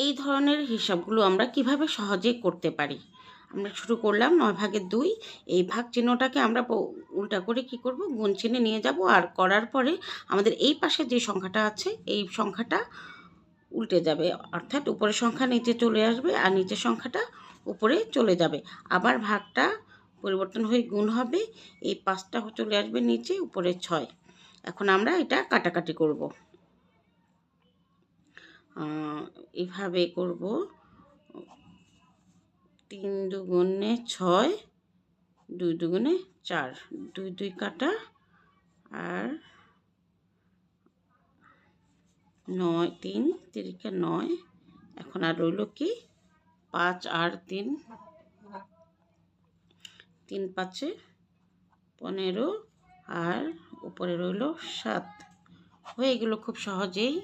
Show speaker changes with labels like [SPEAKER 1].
[SPEAKER 1] এই ধরনের হিসাবগুলো আমরা কিভাবে সহজে করতে পারি। আমরা শুরু করলাম 9 ভাগের 2। এই ভাগ চিহ্নটাকে আমরা উল্টা করে কি করব, গুণ চিহ্নে নিয়ে যাব। আর করার পরে আমাদের এই পাশে যে সংখ্যাটা আছে এই সংখ্যাটা উল্টে যাবে, অর্থাৎ উপরের সংখ্যা নিচে চলে আসবে আর নিচের সংখ্যাটা উপরে চলে যাবে। আবার ভাগটা পরিবর্তন হয়ে গুণ হবে, এই 5টা চলে আসবে নিচে, উপরে 6। এখন আমরা এটা কাটাকাটি করব, এভাবে করব। 3 দুগুণে 6, 2 দুগুণে 4, 2 2 কাটা, আর 9 3 তিরিকা 9। এখন আর রইল কি 5 আর 3, 3 5 15, আর উপরে রইল 7। হয়ে গেল খুব সহজেই।